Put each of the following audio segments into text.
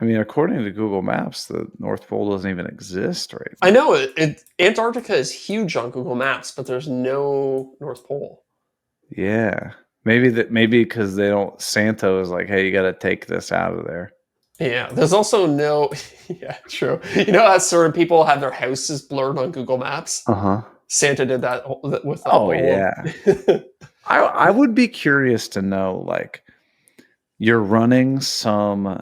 I mean, according to Google Maps, the North Pole doesn't even exist right I now. know Antarctica is huge on Google Maps, but there's no North Pole. Yeah. Maybe because they don't, Santa is like, hey, you got to take this out of there. Yeah, there's also no. Yeah, true. You know how certain people have their houses blurred on Google Maps? Uh-huh. Santa did that with Oh, all yeah. of. I would be curious to know, like, you're running some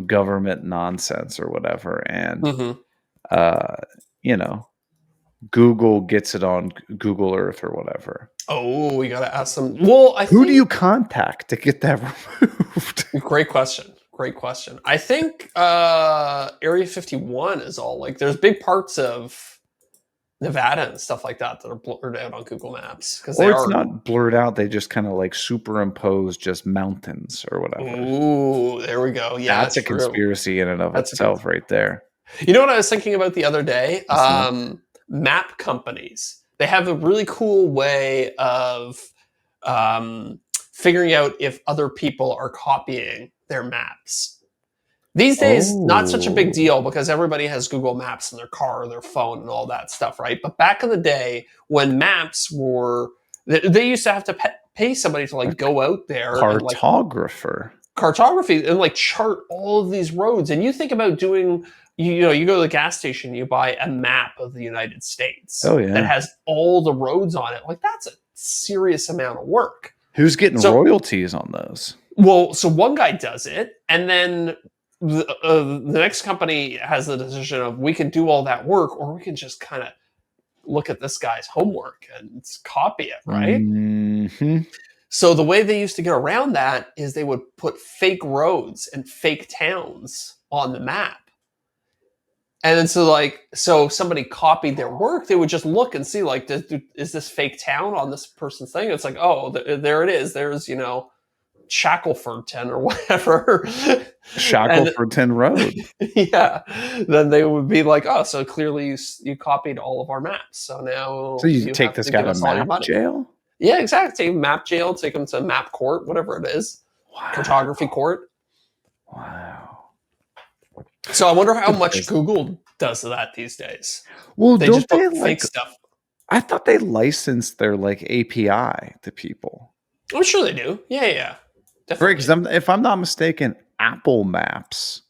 government nonsense or whatever, and Mhm. uh, you know, Google gets it on Google Earth or whatever. Oh, we gotta ask them. Well, I Who do think you contact to get that removed? great question. Great question. I think Area 51 is all like there's big parts of Nevada and stuff like that that are blurred out on Google Maps because they Or it's are. not blurred out, they just kind of like superimpose just mountains or whatever. Ooh, there we go. Yeah, That's a true. conspiracy in and of That's a good. itself right there. You know what I was thinking about the other day? What's that? Map companies. They have a really cool way of figuring out if other people are copying their maps. These days, not such a big Oh, deal because everybody has Google Maps in their car or their phone and all that stuff, right? But back in the day, when maps were, they used to have to pay somebody to a like go out there and like cartographer. cartography and like chart all of these roads. And you think about doing, you know, you go to the gas station, you buy a map of the United States Oh that yeah. has all the roads on it. Like that's a serious amount of work. Who's getting So, royalties on those? well, so one guy does it, and then the next company has the decision of we can do all that work, or we can just kind of look at this guy's homework and copy it, right? Hmm. So the way they used to get around that is they would put fake roads and fake towns on the map. And then so somebody copied their work, they would just look and see like, is this fake town on this person's thing? It's like, oh, there it is. There's, you know, Shacklefordten or whatever. And Shacklefordten Road. yeah, then they would be like, oh, so clearly you copied all of our maps. So So now you you take have this to guy give to us all your map money. jail? Yeah, exactly. Take him map jail, take him to map court, whatever it is, cartography Wow. court. Wow. So I wonder how Good much business. Google does that these days. Well, They just don't put they fake like? stuff. I thought they licensed their like API to people. I'm sure they do. Yeah, yeah, For definitely. example, if I'm not mistaken, Apple Maps,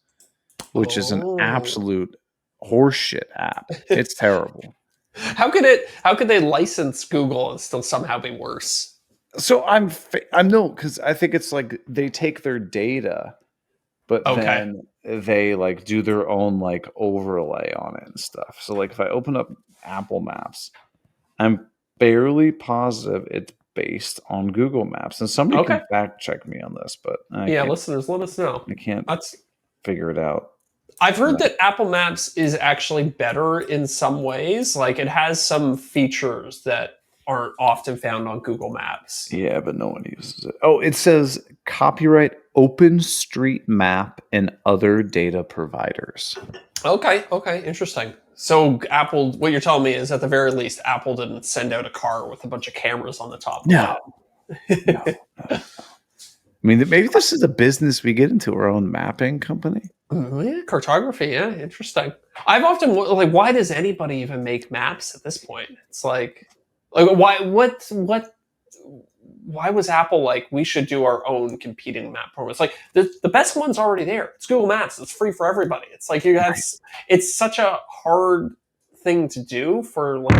which is an Oh, absolute horseshit app. It's terrible. how could they license Google and still somehow be worse? So I'm no, because I think it's like they take their data, but Okay, then they like do their own like overlay on it and stuff. So like if I open up Apple Maps, I'm barely positive it's based on Google Maps. And somebody okay. can fact check me on this, but Yeah, listeners, let us know. I can't That's figure it out. I've heard No. that Apple Maps is actually better in some ways. Like it has some features that aren't often found on Google Maps. Yeah, but no one uses it. Oh, it says copyright OpenStreetMap and other data providers. Okay, okay, interesting. So Apple, what you're telling me is at the very least, Apple didn't send out a car with a bunch of cameras on the top of No, no, it. no. I mean, maybe this is a business we get into, our own mapping company. Yeah, cartography, yeah, interesting. I've often like, why does anybody even make maps at this point? It's like why was Apple like we should do our own competing map program? It's like the best one's already there. It's Google Maps. It's free for everybody. It's like Right. it's such a hard thing to do for like